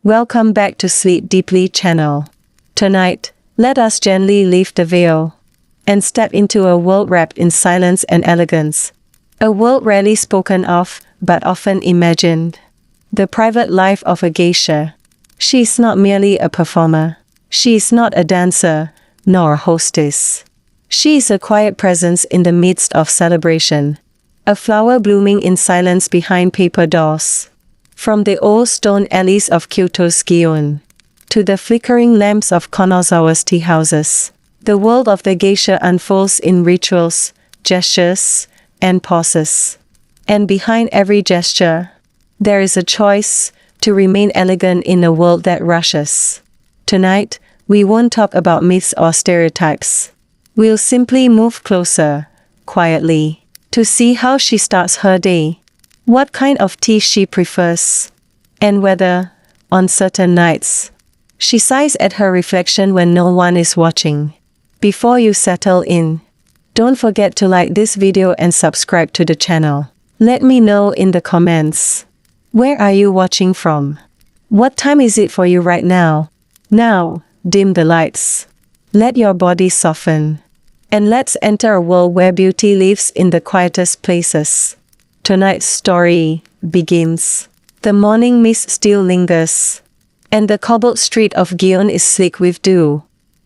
Welcome back to Sleep Deeply channel. Tonight, let us gently lift the veil and step into a world wrapped in silence and elegance. A world rarely spoken of, but often imagined. The private life of a geisha. She is not merely a performer. She is not a dancer, nor a hostess. She is a quiet presence in the midst of celebration. A flower blooming in silence behind paper doors. From the old stone alleys of Kyoto's Gion to the flickering lamps of Kanazawa's tea houses, the world of the geisha unfolds in rituals, gestures, and pauses. And behind every gesture, there is a choice to remain elegant in a world that rushes. Tonight, we won't talk about myths or stereotypes. We'll simply move closer, quietly, to see how she starts her day, what kind of tea she prefers, and whether, on certain nights, she sighs at her reflection when no one is watching. Before you settle in, don't forget to like this video and subscribe to the channel. Let me know in the comments. Where are you watching from? What time is it for you right now? Now, dim the lights. Let your body soften. And let's enter a world where beauty lives in the quietest places. Tonight's story begins. The morning mist still lingers, and the cobbled street of Gion is slick with dew.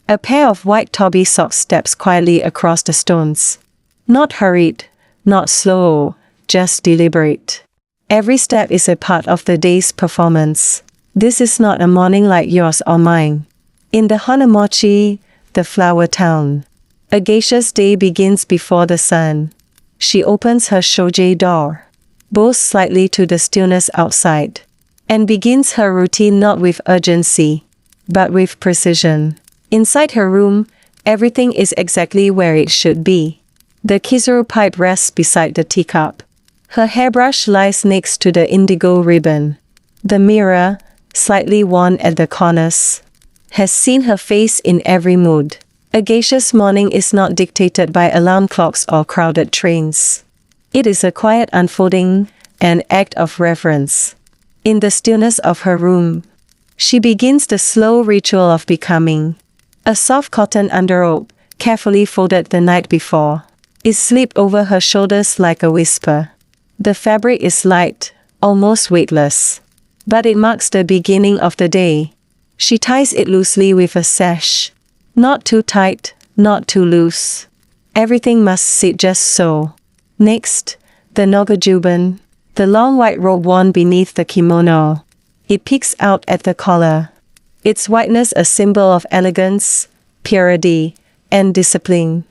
A pair of white Toby socks steps quietly across the stones. Not hurried, not slow, just deliberate. Every step is a part of the day's performance. This is not a morning like yours or mine. In the Hanamochi, the flower town, a geisha's day begins before the sun. She opens her shoji door, bows slightly to the stillness outside, and begins her routine not with urgency, but with precision. Inside her room, everything is exactly where it should be. The kizuru pipe rests beside the teacup. Her hairbrush lies next to the indigo ribbon. The mirror, slightly worn at the corners, has seen her face in every mood. A geisha's morning is not dictated by alarm clocks or crowded trains. It is a quiet unfolding, an act of reverence. In the stillness of her room, she begins the slow ritual of becoming. A soft cotton underrobe, carefully folded the night before, is slipped over her shoulders like a whisper. The fabric is light, almost weightless, but it marks the beginning of the day. She ties it loosely with a sash. Not too tight, not too loose. Everything must sit just so. Next, the nogajuban, the long white robe worn beneath the kimono. It peeks out at the collar, its whiteness a symbol of elegance, purity, and discipline.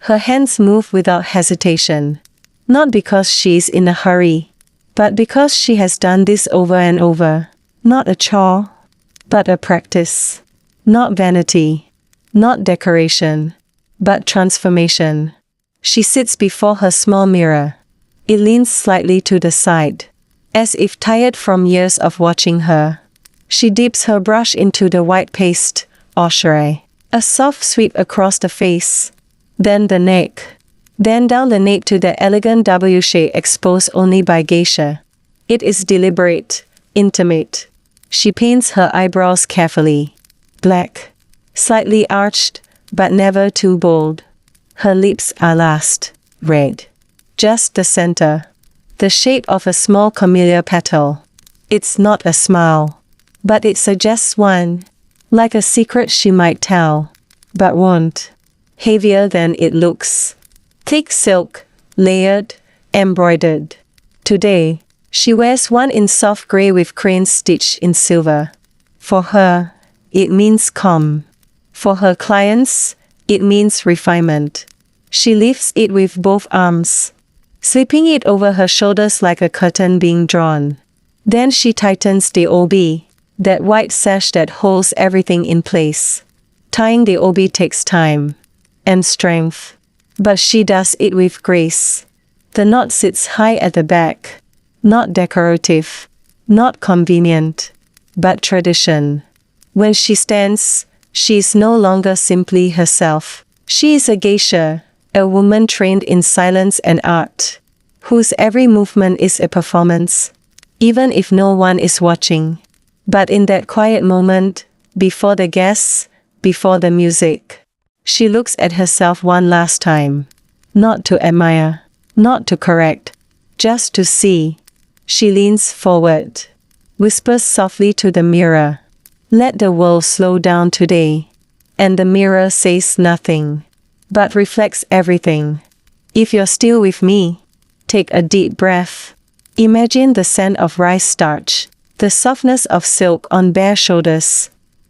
Her hands move without hesitation, not because she is in a hurry, but because she has done this over and over. Not a chore, but a practice. Not vanity. Not decoration, but transformation. She sits before her small mirror. It leans slightly to the side, as if tired from years of watching her. She dips her brush into the white paste, oshere. A soft sweep across the face, then the neck, then down the nape to the elegant W shape exposed only by geisha. It is deliberate, intimate. She paints her eyebrows carefully. Black. Slightly arched, but never too bold. Her lips are last, red. Just the center. The shape of a small camellia petal. It's not a smile, but it suggests one, like a secret she might tell, but won't. Heavier than it looks. Thick silk, layered, embroidered. Today, she wears one in soft gray with cranes stitched in silver. For her, it means calm. For her clients, it means refinement. She lifts it with both arms, slipping it over her shoulders like a curtain being drawn. Then she tightens the obi, that white sash that holds everything in place. Tying the obi takes time and strength, but she does it with grace. The knot sits high at the back, not decorative, not convenient, but tradition. When she stands, she is no longer simply herself. She is a geisha, a woman trained in silence and art, whose every movement is a performance, even if no one is watching. But in that quiet moment, before the guests, before the music, she looks at herself one last time. Not to admire, not to correct, just to see. She leans forward, whispers softly to the mirror, "Let the world slow down today." And the mirror says nothing, but reflects everything. If you're still with me, take a deep breath. Imagine the scent of rice starch, the softness of silk on bare shoulders,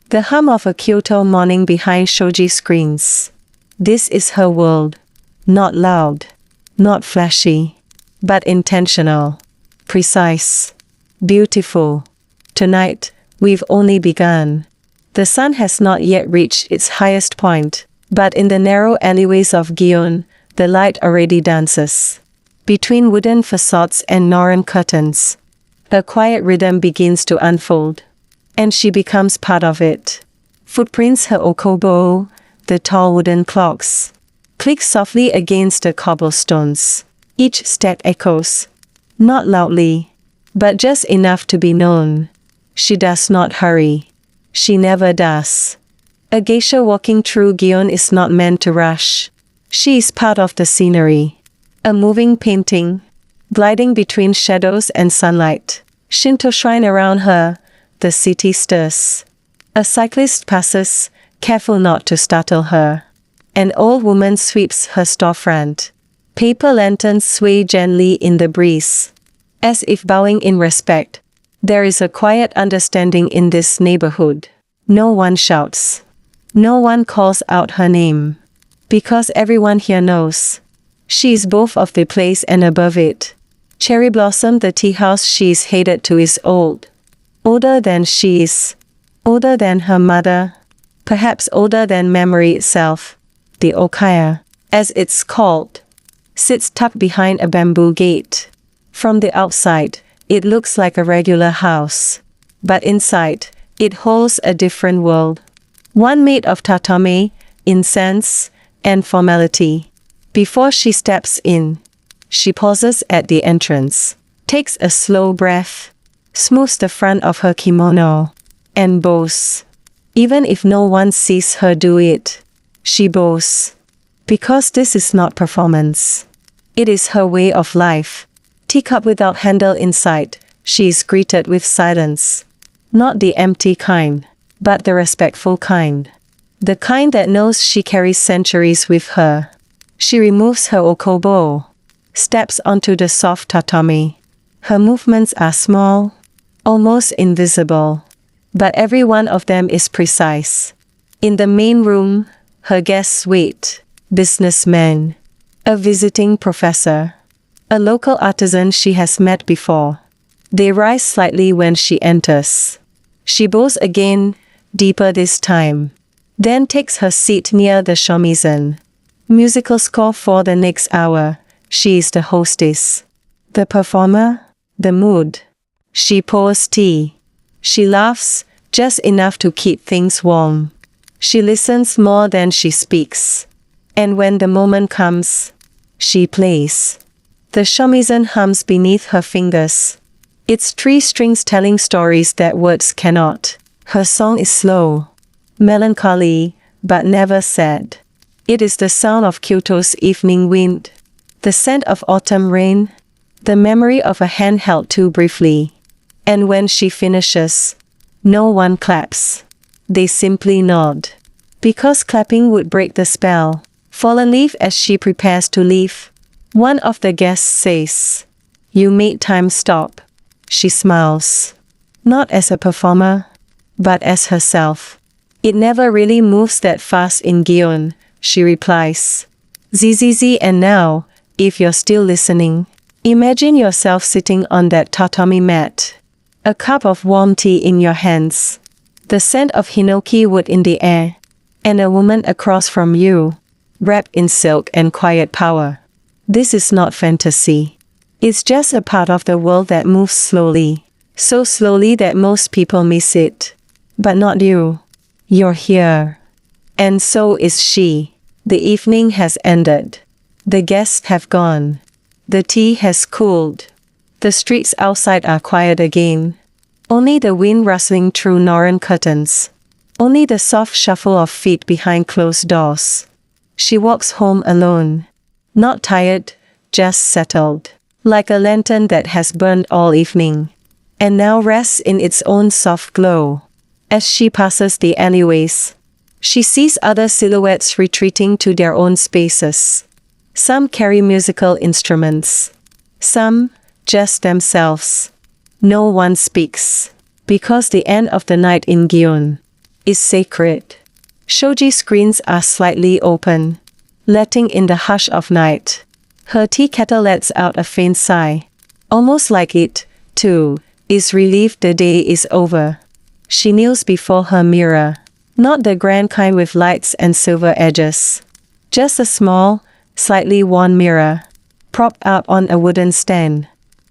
the hum of a Kyoto morning behind shoji screens. This is her world. Not loud, not flashy, but intentional, precise, beautiful. Tonight, we've only begun. The sun has not yet reached its highest point, but in the narrow alleyways of Gion, the light already dances. Between wooden facades and Noran curtains, a quiet rhythm begins to unfold, and she becomes part of it. Footprints her okobo, the tall wooden clocks, click softly against the cobblestones. Each step echoes, not loudly, but just enough to be known. She does not hurry. She never does. A geisha walking through Gion is not meant to rush. She is part of the scenery. A moving painting, gliding between shadows and sunlight. Shinto shrine around her, the city stirs. A cyclist passes, careful not to startle her. An old woman sweeps her storefront. Paper lanterns sway gently in the breeze, as if bowing in respect. There is a quiet understanding in this neighborhood. No one shouts. No one calls out her name. Because everyone here knows. She is both of the place and above it. Cherry Blossom, the tea house she is hated to, is old. Older than she is. Older than her mother. Perhaps older than memory itself. The Okiya, as it's called, sits tucked behind a bamboo gate. From the outside, it looks like a regular house. But inside, it holds a different world. One made of tatame, incense, and formality. Before she steps in, she pauses at the entrance, takes a slow breath, smooths the front of her kimono, and bows. Even if no one sees her do it, she bows. Because this is not performance. It is her way of life. Teacup without handle inside, she is greeted with silence. Not the empty kind, but the respectful kind. The kind that knows she carries centuries with her. She removes her okobo, steps onto the soft tatami. Her movements are small, almost invisible, but every one of them is precise. In the main room, her guests wait. Businessmen, a visiting professor, a local artisan she has met before. They rise slightly when she enters. She bows again, deeper this time, then takes her seat near the shamisen. Musical score for the next hour. She is the hostess. The performer, the mood. She pours tea. She laughs, just enough to keep things warm. She listens more than she speaks. And when the moment comes, she plays. The shamisen hums beneath her fingers. Its 3 strings telling stories that words cannot. Her song is slow, melancholy, but never sad. It is the sound of Kyoto's evening wind, the scent of autumn rain, the memory of a hand held too briefly. And when she finishes, no one claps. They simply nod. Because clapping would break the spell. Fallen leaf as she prepares to leave. One of the guests says, "You made time stop." She smiles. Not as a performer, but as herself. "It never really moves that fast in Gion," she replies. "Zzz, and now, if you're still listening, imagine yourself sitting on that tatami mat. A cup of warm tea in your hands. The scent of hinoki wood in the air. And a woman across from you, wrapped in silk and quiet power. This is not fantasy. It's just a part of the world that moves slowly. So slowly that most people miss it. But not you. You're here. And so is she. The evening has ended. The guests have gone. The tea has cooled. The streets outside are quiet again. Only the wind rustling through Norran curtains. Only the soft shuffle of feet behind closed doors. She walks home alone. Not tired, just settled. Like a lantern that has burned all evening, and now rests in its own soft glow. As she passes the alleyways, she sees other silhouettes retreating to their own spaces. Some carry musical instruments. Some, just themselves. No one speaks, because the end of the night in Gion is sacred. Shoji screens are slightly open, letting in the hush of night. Her tea kettle lets out a faint sigh, almost like it, too, is relieved the day is over. She kneels before her mirror, not the grand kind with lights and silver edges. Just a small, slightly worn mirror, propped up on a wooden stand.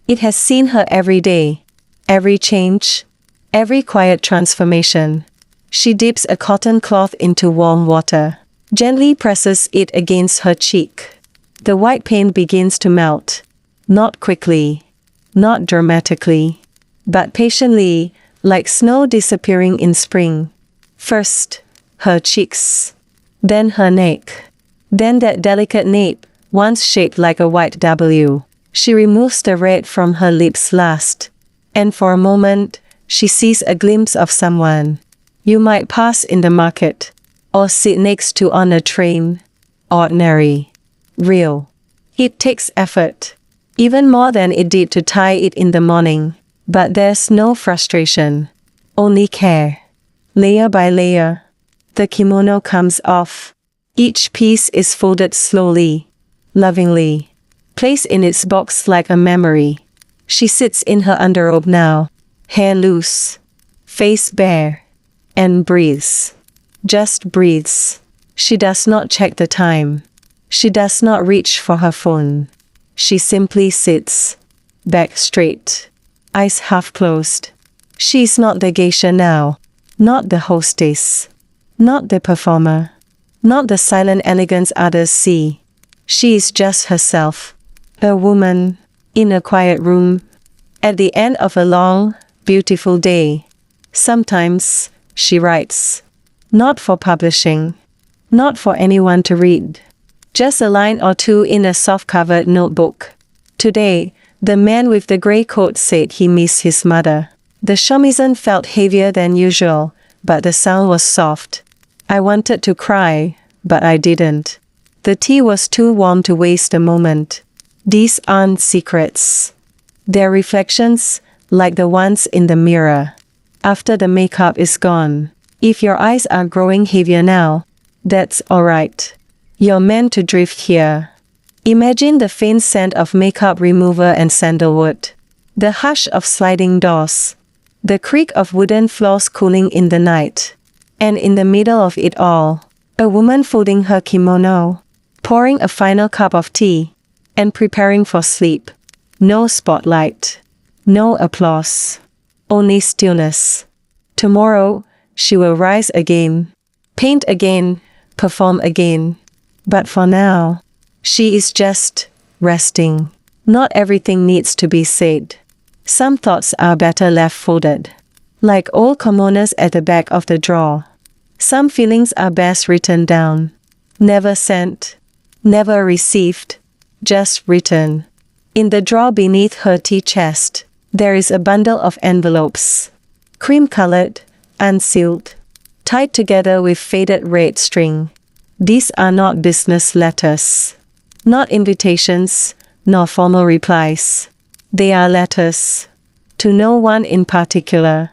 It has seen her every day, every change, every quiet transformation. She dips a cotton cloth into warm water, gently presses it against her cheek. The white paint begins to melt, not quickly, not dramatically, but patiently, like snow disappearing in spring. First, her cheeks, then her neck, then that delicate nape, once shaped like a white W. She removes the red from her lips last, and for a moment, she sees a glimpse of someone you might pass in the market, or sit next to on a train. Ordinary. Real. It takes effort, even more than it did to tie it in the morning, but there's no frustration, only care. Layer by layer, the kimono comes off. Each piece is folded slowly, lovingly, placed in its box like a memory. She sits in her underrobe now, hair loose, face bare, and breathes. Just breathes. She does not check the time. She does not reach for her phone. She simply sits, back straight, eyes half closed. She is not the geisha now, not the hostess, not the performer, not the silent elegance others see. She is just herself, a woman, in a quiet room, at the end of a long, beautiful day. Sometimes, she writes, not for publishing, not for anyone to read. Just a line or two in a soft-covered notebook. Today, the man with the grey coat said he missed his mother. The shamisen felt heavier than usual, but the sound was soft. I wanted to cry, but I didn't. The tea was too warm to waste a moment. These aren't secrets. They're reflections, like the ones in the mirror. After the makeup is gone. If your eyes are growing heavier now, that's alright. You're meant to drift here. Imagine the faint scent of makeup remover and sandalwood. The hush of sliding doors. The creak of wooden floors cooling in the night. And in the middle of it all, a woman folding her kimono, pouring a final cup of tea, and preparing for sleep. No spotlight. No applause. Only stillness. Tomorrow, she will rise again, paint again, perform again. But for now, she is just resting. Not everything needs to be said. Some thoughts are better left folded, like old kimonos at the back of the drawer. Some feelings are best written down. Never sent, never received, just written. In the drawer beneath her tea chest, there is a bundle of envelopes. Cream-colored, unsealed, tied together with faded red string. These are not business letters, not invitations, nor formal replies. They are letters, to no one in particular,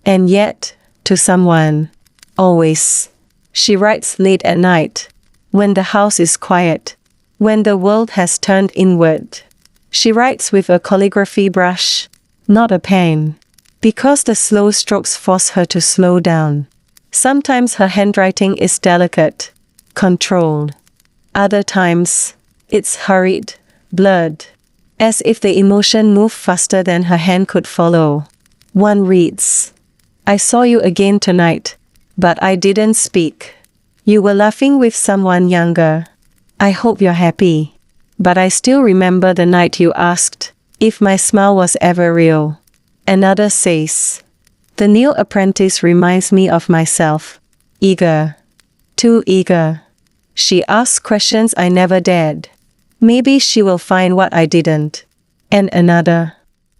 and yet, to someone, always. She writes late at night, when the house is quiet, when the world has turned inward. She writes with a calligraphy brush, not a pen, because the slow strokes force her to slow down. Sometimes her handwriting is delicate, controlled. Other times, it's hurried, blurred, as if the emotion moved faster than her hand could follow. One reads, I saw you again tonight, but I didn't speak. You were laughing with someone younger. I hope you're happy. But I still remember the night you asked if my smile was ever real. Another says, The new apprentice reminds me of myself. Eager. Too eager. She asks questions I never dared. Maybe she will find what I didn't. And another.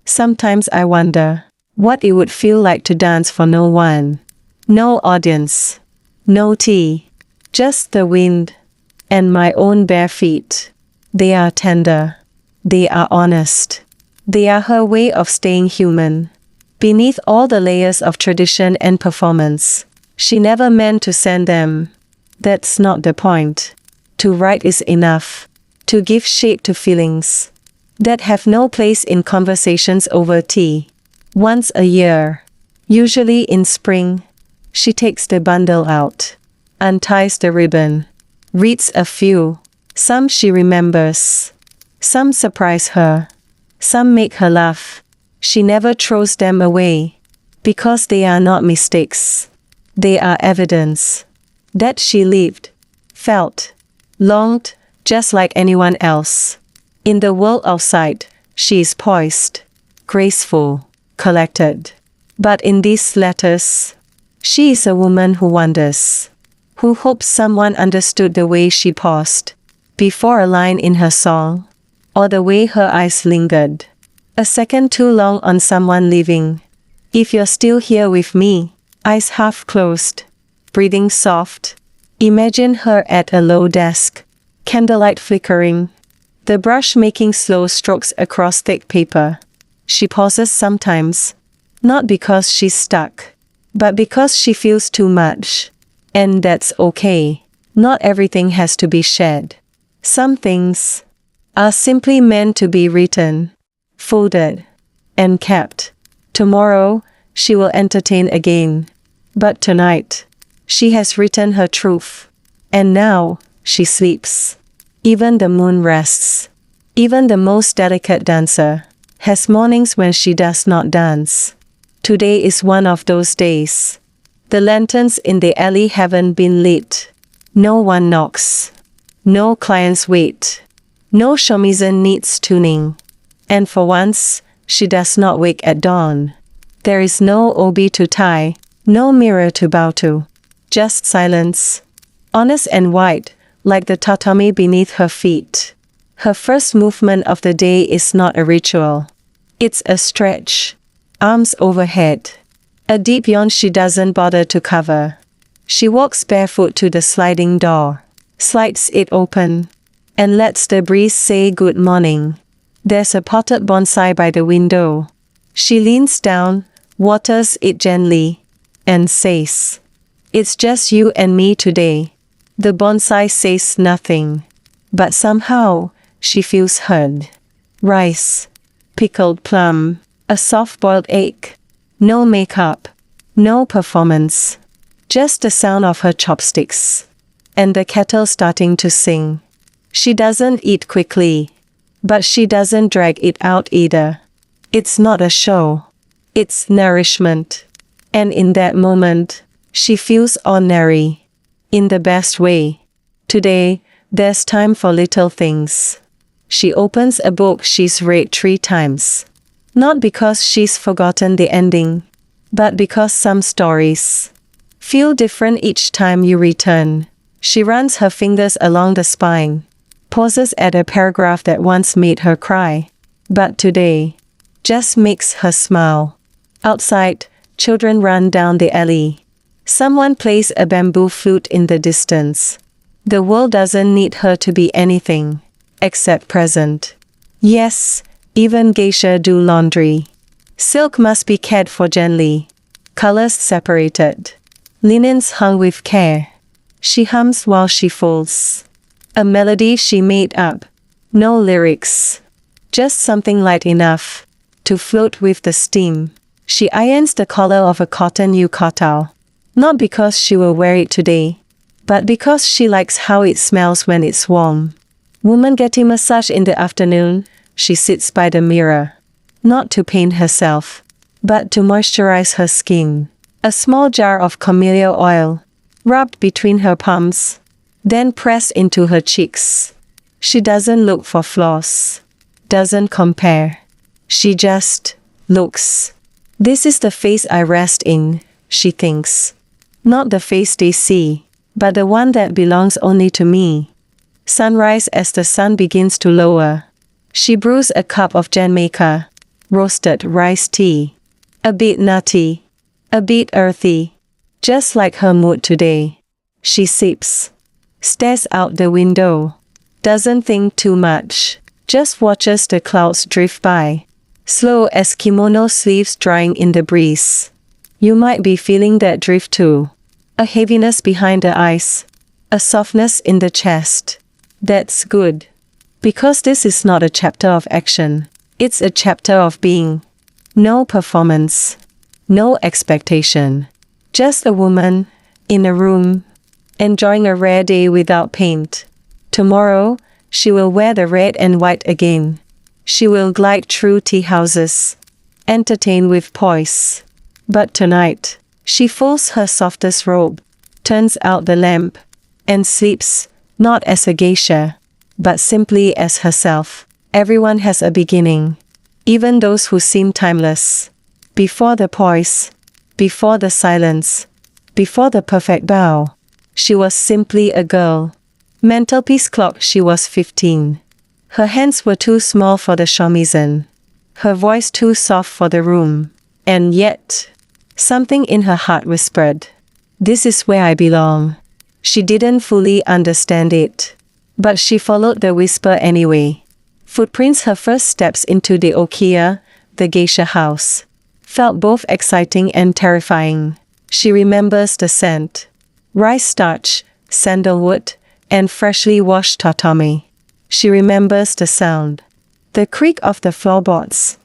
Sometimes I wonder what it would feel like to dance for no one. No audience. No tea. Just the wind. And my own bare feet. They are tender. They are honest. They are her way of staying human. Beneath all the layers of tradition and performance, she never meant to send them. That's not the point. To write is enough. To give shape to feelings that have no place in conversations over tea. Once a year, usually in spring, she takes the bundle out, unties the ribbon, reads a few. Some she remembers. Some surprise her. Some make her laugh. She never throws them away, because they are not mistakes. They are evidence that she lived, felt, longed, just like anyone else. In the world outside, she is poised, graceful, collected. But in these letters, she is a woman who wonders, who hopes someone understood the way she paused before a line in her song, or the way her eyes lingered a second too long on someone leaving. If you're still here with me, eyes half closed, breathing soft, imagine her at a low desk, candlelight flickering, the brush making slow strokes across thick paper. She pauses sometimes, not because she's stuck, but because she feels too much. And that's okay. Not everything has to be shared. Some things are simply meant to be written, folded, and kept. Tomorrow, she will entertain again. But tonight, she has written her truth. And now, she sleeps. Even the moon rests. Even the most delicate dancer has mornings when she does not dance. Today is one of those days. The lanterns in the alley haven't been lit. No one knocks. No clients wait. No shamisen needs tuning. And for once, she does not wake at dawn. There is no obi to tie, no mirror to bow to. Just silence. Honest and white, like the tatami beneath her feet. Her first movement of the day is not a ritual. It's a stretch. Arms overhead. A deep yawn she doesn't bother to cover. She walks barefoot to the sliding door, slides it open, and lets the breeze say good morning. There's a potted bonsai by the window. She leans down, waters it gently, and says, "It's just you and me today." The bonsai says nothing, but somehow, she feels heard. Rice, pickled plum, a soft-boiled egg. No makeup, no performance. Just the sound of her chopsticks. And the kettle starting to sing. She doesn't eat quickly. But she doesn't drag it out either. It's not a show. It's nourishment. And in that moment, she feels ordinary. In the best way. Today, there's time for little things. She opens a book she's read 3 times. Not because she's forgotten the ending, but because some stories feel different each time you return. She runs her fingers along the spine. Pauses at a paragraph that once made her cry, but today just makes her smile. Outside, children run down the alley. Someone plays a bamboo flute in the distance. The world doesn't need her to be anything except present. Yes, even geisha do laundry. Silk must be cared for gently. Colors separated. Linens hung with care. She hums while she folds. A melody she made up. No lyrics. Just something light enough to float with the steam. She irons the collar of a cotton yukata. Not because she will wear it today, but because she likes how it smells when it's warm. Woman getting massage in the afternoon, she sits by the mirror. Not to paint herself, but to moisturize her skin. A small jar of camellia oil, rubbed between her palms, then pressed into her cheeks. She doesn't look for flaws, doesn't compare. She just looks. This is the face I rest in, she thinks. Not the face they see, but the one that belongs only to me. Sunrise as the sun begins to lower. She brews a cup of Jamaica, roasted rice tea. A bit nutty, a bit earthy, just like her mood today. She sips, stares out the window, doesn't think too much, just watches the clouds drift by, slow as kimono sleeves drying in the breeze. You might be feeling that drift too. A heaviness behind the eyes, a softness in the chest. That's good. Because this is not a chapter of action, it's a chapter of being. No performance, no expectation. Just a woman, in a room, enjoying a rare day without paint. Tomorrow, she will wear the red and white again. She will glide through tea houses, entertain with poise. But tonight, she folds her softest robe, turns out the lamp, and sleeps, not as a geisha, but simply as herself. Everyone has a beginning, even those who seem timeless. Before the poise, before the silence, before the perfect bow, she was simply a girl. Mantelpiece clock, she was 15. Her hands were too small for the shamisen, her voice too soft for the room. And yet, something in her heart whispered, "This is where I belong." She didn't fully understand it, but she followed the whisper anyway. Footprints, her first steps into the Okiya, the geisha house, felt both exciting and terrifying. She remembers the scent. Rice starch, sandalwood, and freshly washed tatami. She remembers the sound. The creak of the floorboards.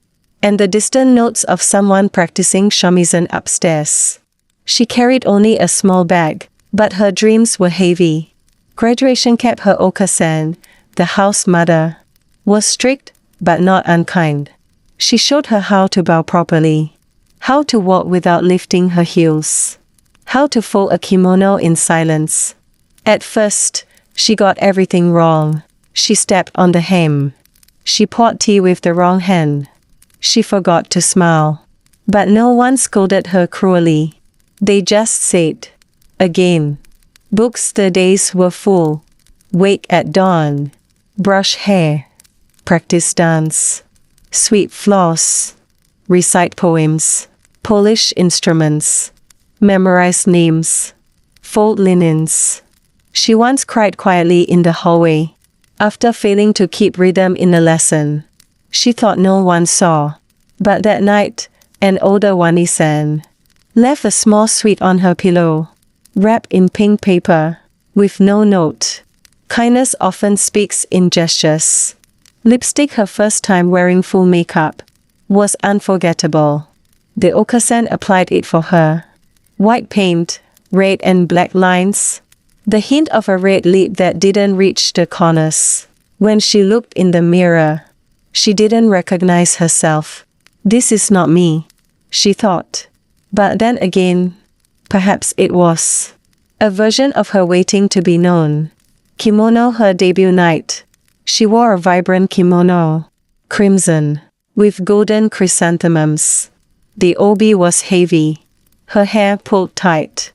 And the distant notes of someone practicing shamisen upstairs. She carried only a small bag, but her dreams were heavy. Graduation kept her Okiya, the house mother, was strict, but not unkind. She showed her how to bow properly, how to walk without lifting her heels, how to fold a kimono in silence. At first, she got everything wrong. She stepped on the hem. She poured tea with the wrong hand. She forgot to smile. But no one scolded her cruelly. They just said, "Again." Books, the days were full. Wake at dawn. Brush hair. Practice dance. Sweep floors. Recite poems. Polish instruments. Memorize names. Fold linens. She once cried quietly in the hallway, after failing to keep rhythm in a lesson. She thought no one saw. But that night, an older wani-san left a small sweet on her pillow, wrapped in pink paper, with no note. Kindness often speaks in gestures. Lipstick, her first time wearing full makeup, was unforgettable. The Okiya applied it for her. White paint, red and black lines, the hint of a red lip that didn't reach the corners. When she looked in the mirror, she didn't recognize herself. "This is not me," she thought. But then again, perhaps it was a version of her waiting to be known. Kimono, her debut night. She wore a vibrant kimono, crimson, with golden chrysanthemums. The obi was heavy, her hair pulled tight,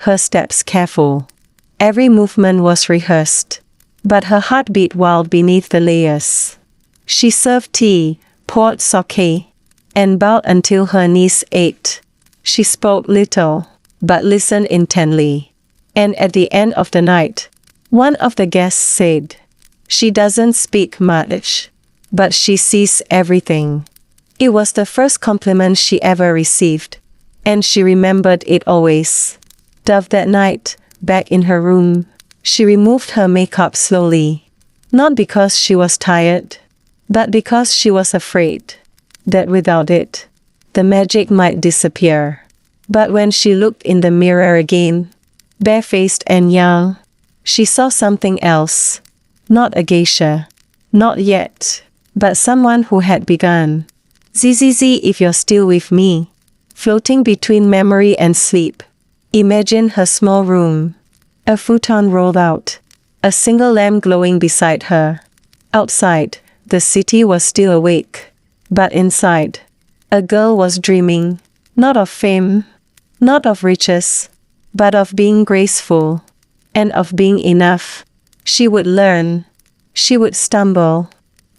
her steps careful. Every movement was rehearsed, but her heart beat wild beneath the layers. She served tea, poured sake, and bowed until her knees ached. She spoke little, but listened intently. And at the end of the night, one of the guests said, "She doesn't speak much, but she sees everything." It was the first compliment she ever received, and she remembered it always. That night, back in her room, she removed her makeup slowly. Not because she was tired, but because she was afraid that without it, the magic might disappear. But when she looked in the mirror again, barefaced and young, she saw something else. Not a geisha. Not yet. But someone who had begun. "Zzz, if you're still with me." Floating between memory and sleep. Imagine her small room. A futon rolled out. A single lamp glowing beside her. Outside, the city was still awake. But inside, a girl was dreaming. Not of fame, not of riches, but of being graceful, and of being enough. She would learn, she would stumble,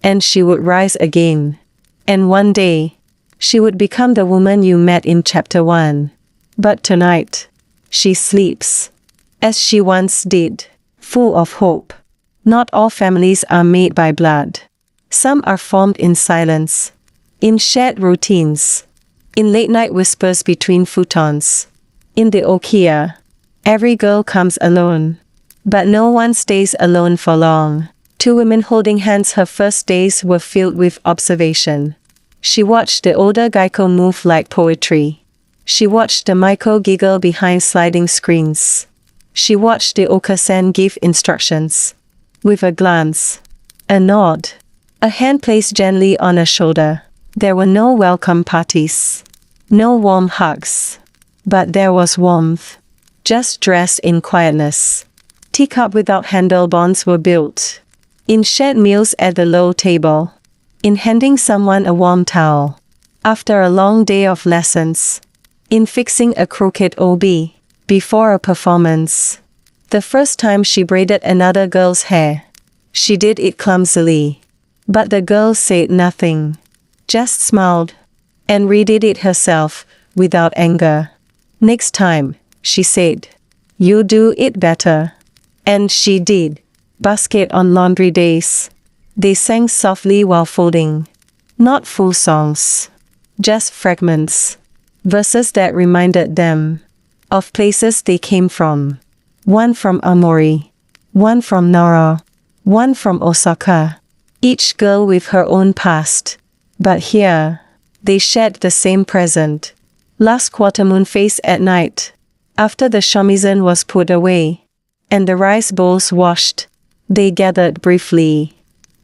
and she would rise again. And one day, she would become the woman you met in chapter 1. But tonight, she sleeps, as she once did, full of hope. Not all families are made by blood. Some are formed in silence, in shared routines, in late-night whispers between futons. In the Okiya, every girl comes alone. But no one stays alone for long. 2 women holding hands. Her first days were filled with observation. She watched the older Geisha move like poetry. She watched the Maiko giggle behind sliding screens. She watched the Okiya-san give instructions. With a glance, a nod, a hand placed gently on a shoulder. There were no welcome parties, no warm hugs. But there was warmth, just dressed in quietness. Teacup without handle bonds were built. In shared meals at the low table. In handing someone a warm towel. After a long day of lessons. In fixing a crooked OB. Before a performance. The first time she braided another girl's hair. She did it clumsily. But the girl said nothing. Just smiled. And redid it herself, without anger. Next time, she said, "You do it better." And she did. Basket on laundry days. They sang softly while folding. Not full songs. Just fragments. Verses that reminded them of places they came from. One from Aomori. One from Nara. One from Osaka. Each girl with her own past. But here, they shared the same present. Last quarter moon phase at night. After the shamisen was put away. And the rice bowls washed. They gathered briefly.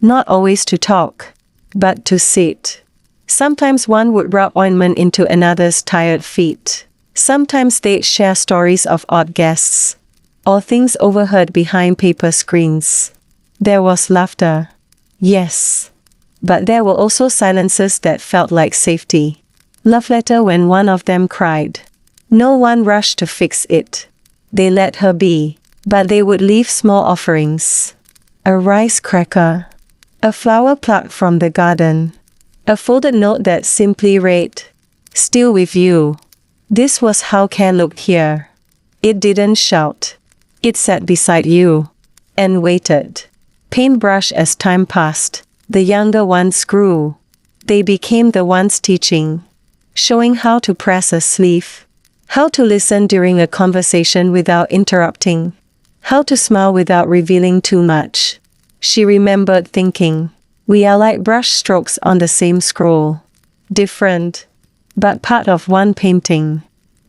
Not always to talk, but to sit. Sometimes one would rub ointment into another's tired feet. Sometimes they'd share stories of odd guests. Or things overheard behind paper screens. There was laughter. Yes. But there were also silences that felt like safety. Love letter when one of them cried. No one rushed to fix it. They let her be. But they would leave small offerings. A rice cracker. A flower plucked from the garden. A folded note that simply read, "Still with you." This was how care looked here. It didn't shout. It sat beside you. And waited. Paintbrush as time passed. The younger ones grew. They became the ones teaching. Showing how to press a sleeve. How to listen during a conversation without interrupting. How to smile without revealing too much. She remembered thinking, we are like brush strokes on the same scroll. Different, but part of one painting.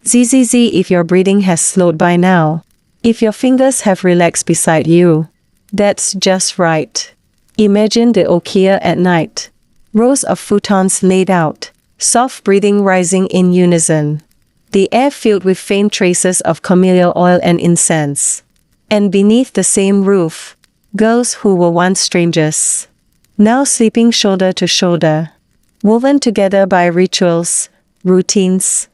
ZZZ if your breathing has slowed by now. If your fingers have relaxed beside you. That's just right. Imagine the Okiya at night. Rows of futons laid out. Soft breathing rising in unison. The air filled with faint traces of camellia oil and incense. And beneath the same roof, girls who were once strangers, now sleeping shoulder to shoulder, woven together by rituals, routines,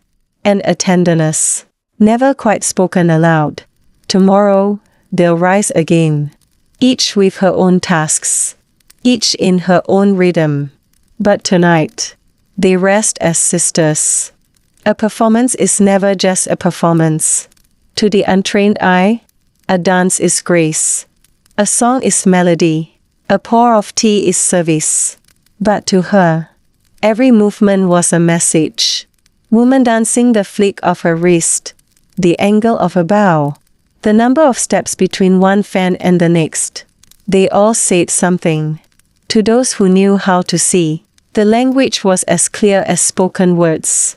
and a tenderness, never quite spoken aloud. Tomorrow, they'll rise again, each with her own tasks, each in her own rhythm. But tonight, they rest as sisters. A performance is never just a performance. To the untrained eye, a dance is grace. A song is melody. A pour of tea is service. But to her, every movement was a message. Woman dancing the flick of her wrist, the angle of a bow, the number of steps between one fan and the next. They all said something. To those who knew how to see, the language was as clear as spoken words.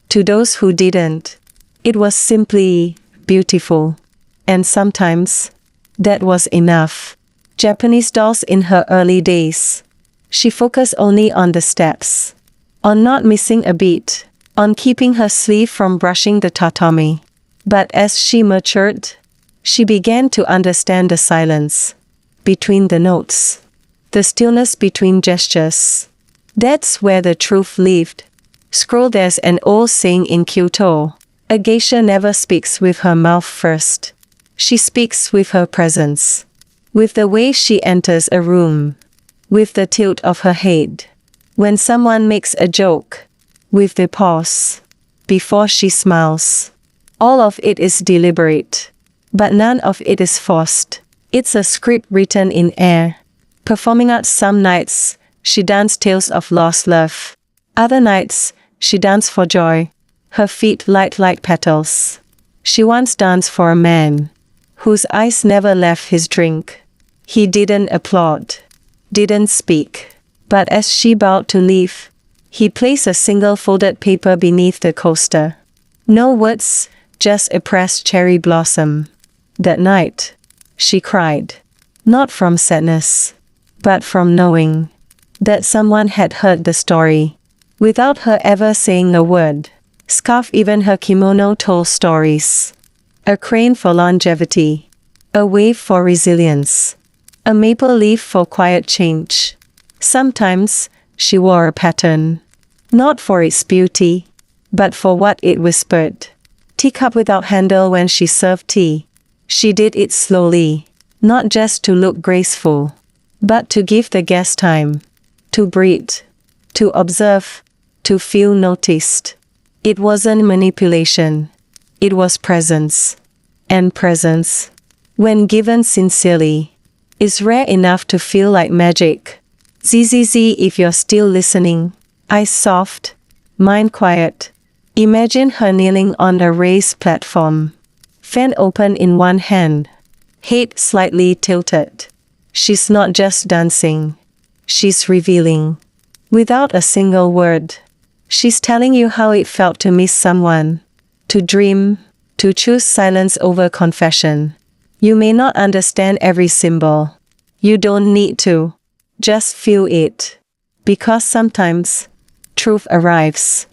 To those who didn't, it was simply beautiful. And sometimes, that was enough. Japanese dolls in her early days. She focused only on the steps. On not missing a beat. On keeping her sleeve from brushing the tatami. But as she matured, she began to understand the silence. Between the notes. The stillness between gestures. That's where the truth lived. Scroll, there's an old saying in Kyoto. A geisha never speaks with her mouth first. She speaks with her presence. With the way she enters a room. With the tilt of her head. When someone makes a joke. With the pause. Before she smiles. All of it is deliberate. But none of it is forced. It's a script written in air. Performing out some nights, she danced tales of lost love. Other nights, she danced for joy. Her feet light like petals. She once danced for a man. Whose eyes never left his drink. He didn't applaud. Didn't speak. But as she bowed to leave, he placed a single folded paper beneath the coaster. No words, just a pressed cherry blossom. That night, she cried. Not from sadness, but from knowing that someone had heard the story. Without her ever saying a word. Scarf, even her kimono told stories. A crane for longevity. A wave for resilience. A maple leaf for quiet change. Sometimes, she wore a pattern. Not for its beauty, but for what it whispered. Teacup without handle when she served tea. She did it slowly, not just to look graceful, but to give the guest time. To breathe. To observe. To feel noticed. It wasn't manipulation. It was presence. And presence, when given sincerely, is rare enough to feel like magic. ZZZ, if you're still listening. Eyes soft, mind quiet. Imagine her kneeling on a raised platform. Fan open in one hand. Head slightly tilted. She's not just dancing. She's revealing. Without a single word. She's telling you how it felt to miss someone. To dream. To choose silence over confession. You may not understand every symbol. You don't need to. Just feel it. Because sometimes, truth arrives.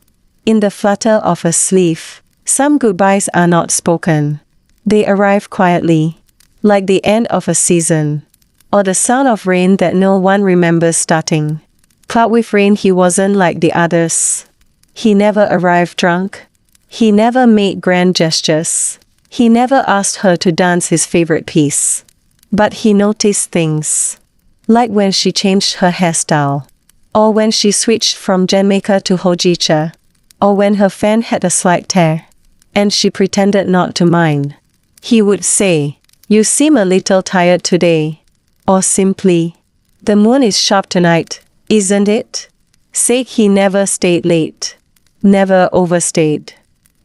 In the flutter of a sleeve. Some goodbyes are not spoken. They arrive quietly. Like the end of a season. Or the sound of rain that no one remembers starting. Cloud with rain, he wasn't like the others. He never arrived drunk. He never made grand gestures. He never asked her to dance his favorite piece. But he noticed things. Like when she changed her hairstyle. Or when she switched from Jamaica to Hojicha. Or when her fan had a slight tear. And she pretended not to mind. He would say, "You seem a little tired today." Or simply, "The moon is sharp tonight, isn't it?" Say he never stayed late. Never overstayed.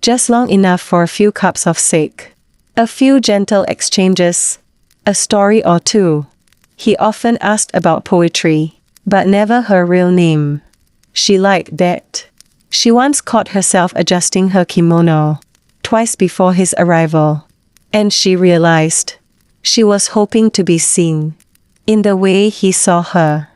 Just long enough for a few cups of sake. A few gentle exchanges. A story or two. He often asked about poetry, but never her real name. She liked that. She once caught herself adjusting her kimono, twice before his arrival. And she realized, she was hoping to be seen. In the way he saw her.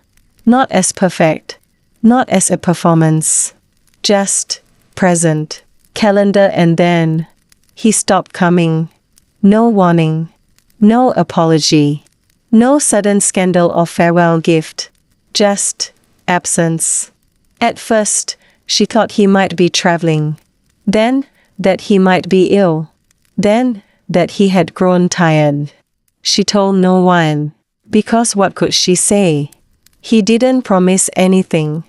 Not as perfect. Not as a performance. Just, present. Calendar, and then he stopped coming. No warning. No apology. No sudden scandal or farewell gift. Just absence. At first, she thought he might be traveling. Then, that he might be ill. Then, that he had grown tired. She told no one. Because what could she say? He didn't promise anything.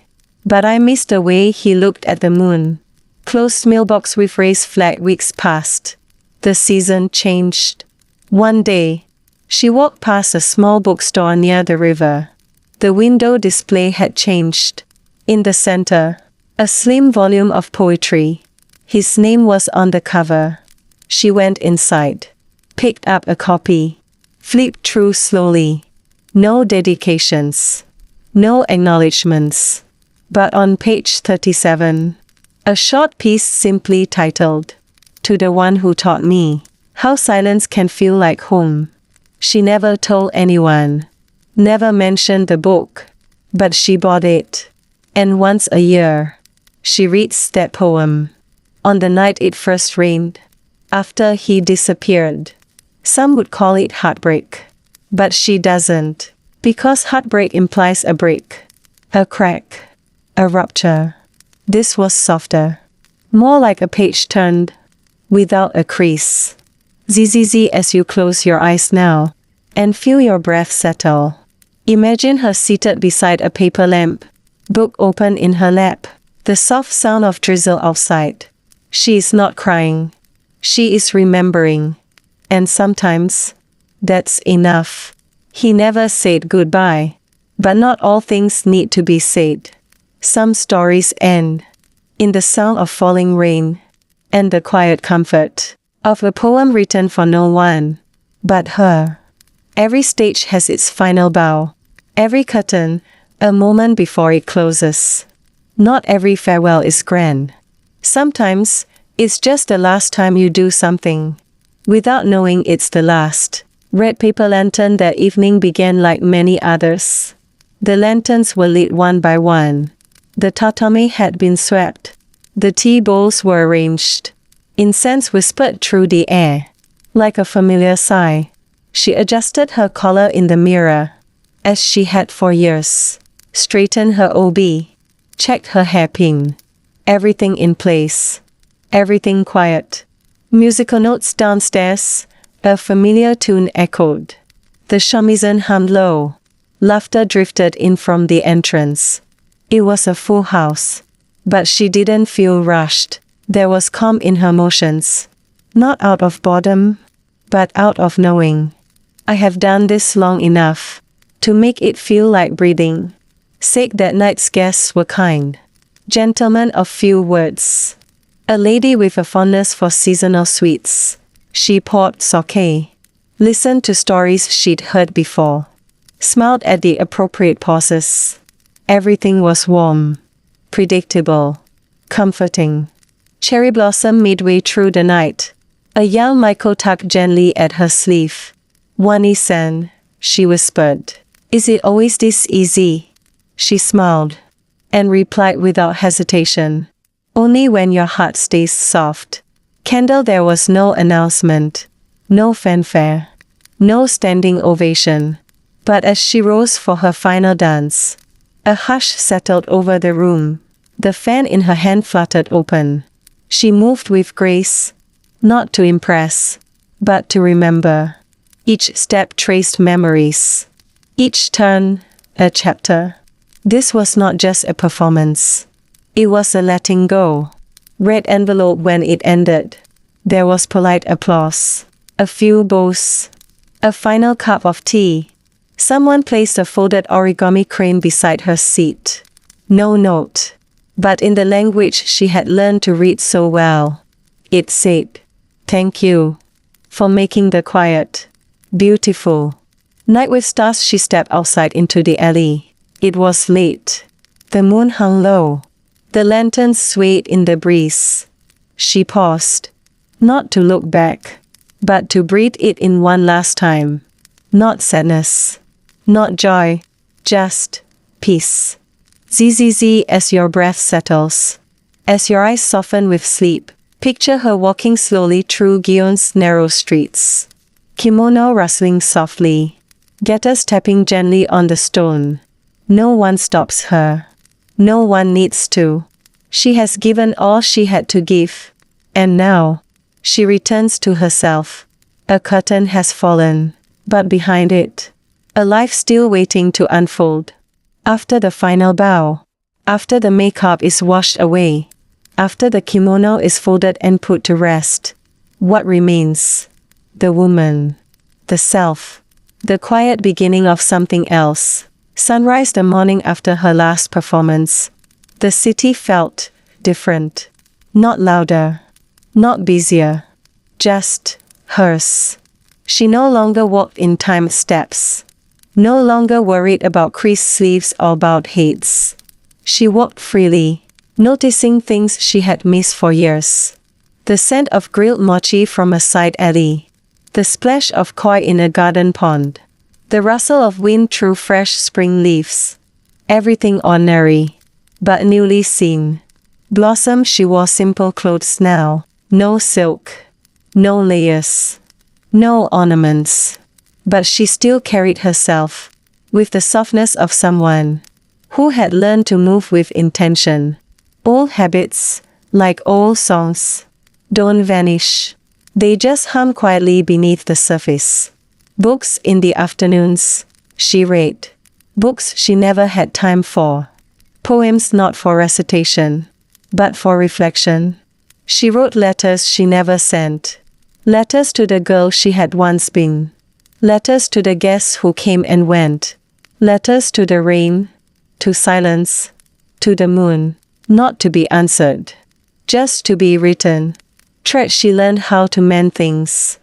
But I missed the way he looked at the moon. Closed mailbox with raised flag. Weeks passed. The season changed. One day, she walked past a small bookstore near the river. The window display had changed. In the center, a slim volume of poetry. His name was on the cover. She went inside, picked up a copy, flipped through slowly. No dedications, no acknowledgements. But on page 37, a short piece simply titled, "To the One Who Taught Me How Silence Can Feel Like Home." She never told anyone, never mentioned the book, but she bought it. And once a year, she reads that poem. On the night it first rained, after he disappeared. Some would call it heartbreak. But she doesn't, because heartbreak implies a break, a crack, a rupture. This was softer. More like a page turned, without a crease. Zzz as you close your eyes now, and feel your breath settle. Imagine her seated beside a paper lamp, book open in her lap, the soft sound of drizzle outside. She is not crying. She is remembering. And sometimes, that's enough. He never said goodbye. But not all things need to be said. Some stories end in the sound of falling rain, and the quiet comfort of a poem written for no one but her. Every stage has its final bow. Every curtain, a moment before it closes. Not every farewell is grand. Sometimes, it's just the last time you do something, without knowing it's the last. Red paper lantern that evening began like many others. The lanterns were lit one by one. The tatami had been swept. The tea bowls were arranged. Incense whispered through the air. Like a familiar sigh, she adjusted her collar in the mirror, as she had for years. Straightened her obi. Checked her hairpin. Everything in place. Everything quiet. Musical notes downstairs. A familiar tune echoed. The shamisen hummed low. Laughter drifted in from the entrance. It was a full house. But she didn't feel rushed. There was calm in her motions. Not out of boredom, but out of knowing. I have done this long enough to make it feel like breathing. Sake that night's guests were kind. Gentlemen of few words. A lady with a fondness for seasonal sweets. She poured sake. Listened to stories she'd heard before. Smiled at the appropriate pauses. Everything was warm. Predictable. Comforting. Cherry blossom midway through the night. A young Michael tugged gently at her sleeve. Wani-san, she whispered. Is it always this easy? She smiled, and replied without hesitation. Only when your heart stays soft. Candle, there was no announcement, no fanfare, no standing ovation. But as she rose for her final dance, a hush settled over the room. The fan in her hand fluttered open. She moved with grace, not to impress, but to remember. Each step traced memories. Each turn, a chapter. This was not just a performance. It was a letting go. Red envelope when it ended. There was polite applause. A few bows. A final cup of tea. Someone placed a folded origami crane beside her seat. No note. But in the language she had learned to read so well. It said, "Thank you for making the quiet beautiful." Night with stars, she stepped outside into the alley. It was late. The moon hung low. The lanterns swayed in the breeze. She paused, not to look back, but to breathe it in one last time. Not sadness, not joy, just peace. Zzz as your breath settles. As your eyes soften with sleep, picture her walking slowly through Gyeong's narrow streets. Kimono rustling softly. Getters tapping gently on the stone. No one stops her. No one needs to. She has given all she had to give. And now, she returns to herself. A curtain has fallen, but behind it, a life still waiting to unfold. After the final bow, after the makeup is washed away, after the kimono is folded and put to rest, what remains? The woman, the self, the quiet beginning of something else. Sunrise the morning after her last performance. The city felt different. Not louder, not busier, just hers. She no longer walked in timed steps. No longer worried about creased sleeves or bowed heads. She walked freely, noticing things she had missed for years. The scent of grilled mochi from a side alley. The splash of koi in a garden pond. The rustle of wind through fresh spring leaves. Everything ordinary, but newly seen. Blossom, she wore simple clothes now. No silk, no layers, no ornaments. But she still carried herself with the softness of someone who had learned to move with intention. Old habits, like old songs, don't vanish. They just hum quietly beneath the surface. Books in the afternoons, she read. Books she never had time for. Poems not for recitation, but for reflection. She wrote letters she never sent. Letters to the girl she had once been. Letters to the guests who came and went. Letters to the rain, to silence, to the moon, not to be answered, just to be written. Thread she learned how to mend things,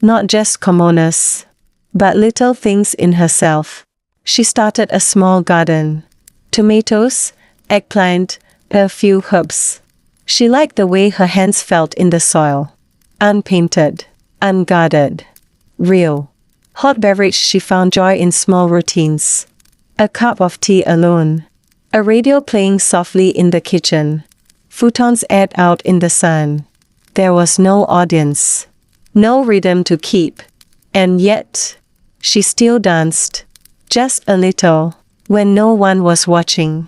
not just commoners, but little things in herself. She started a small garden. Tomatoes, eggplant, a few herbs. She liked the way her hands felt in the soil. Unpainted, unguarded, real. Hot beverage she found joy in small routines. A cup of tea alone. A radio playing softly in the kitchen. Futons aired out in the sun. There was no audience. No rhythm to keep. And yet, she still danced. Just a little, when no one was watching.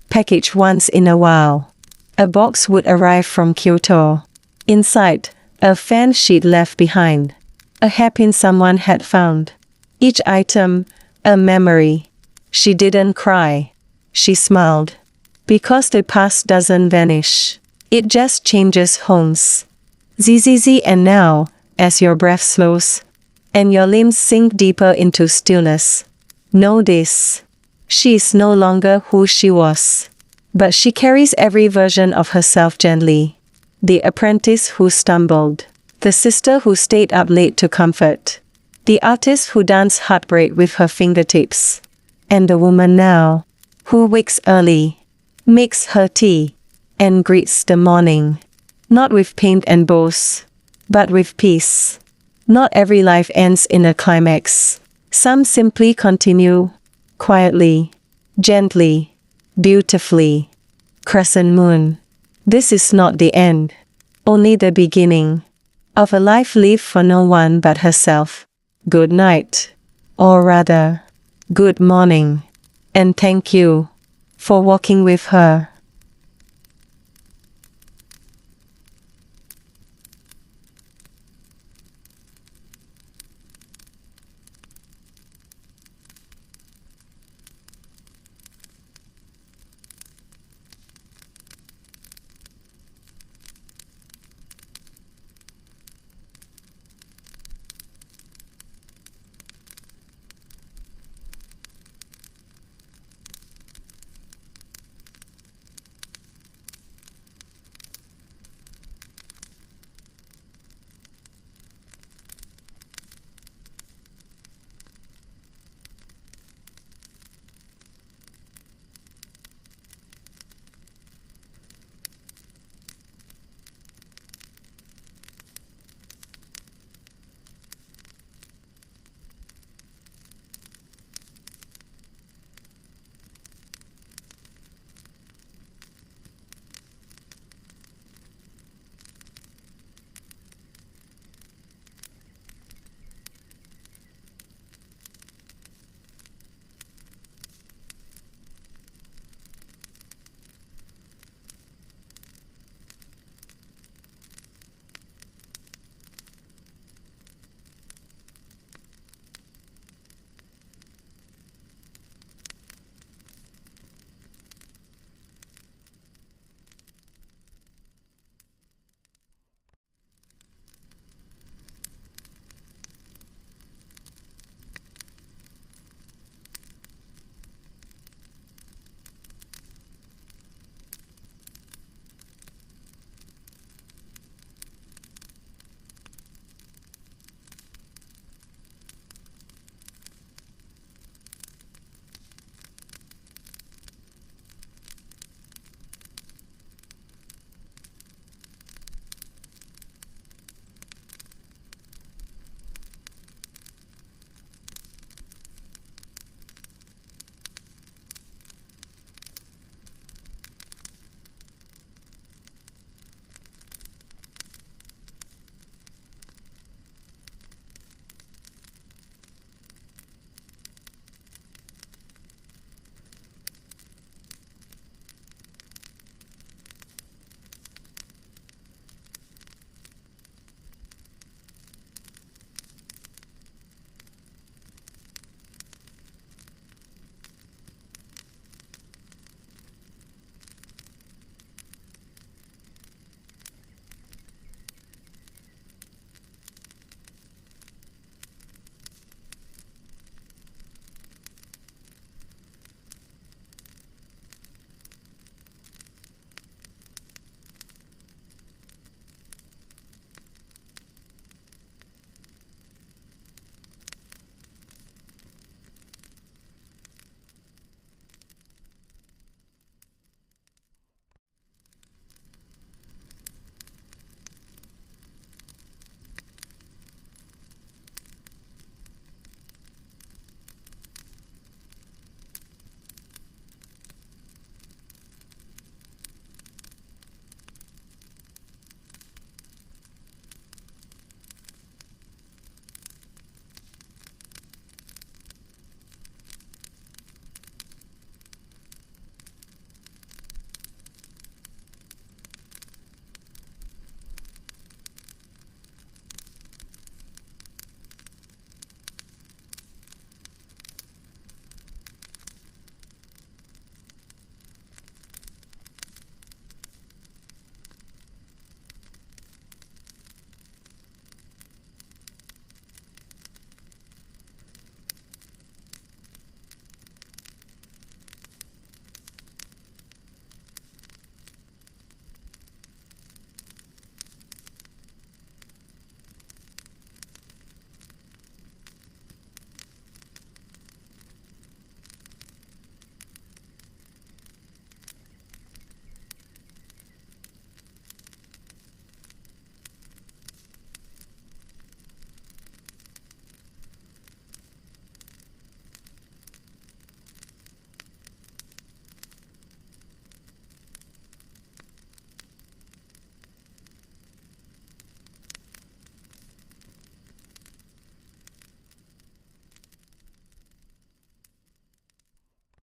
Packaged once in a while. A box would arrive from Kyoto. Inside, a fan she'd left behind. A hairpin someone had found. Each item, a memory. She didn't cry. She smiled. Because the past doesn't vanish. It just changes homes. ZZZ. And now, as your breath slows, and your limbs sink deeper into stillness, know this. She is no longer who she was. But she carries every version of herself gently. The apprentice who stumbled. The sister who stayed up late to comfort. The artist who danced heartbreak with her fingertips. And the woman now, who wakes early, makes her tea, and greets the morning. Not with paint and bows, but with peace. Not every life ends in a climax. Some simply continue, quietly, gently, beautifully. Crescent moon. This is not the end, only the beginning of a life lived for no one but herself. Good night, or rather, good morning, and thank you for walking with her.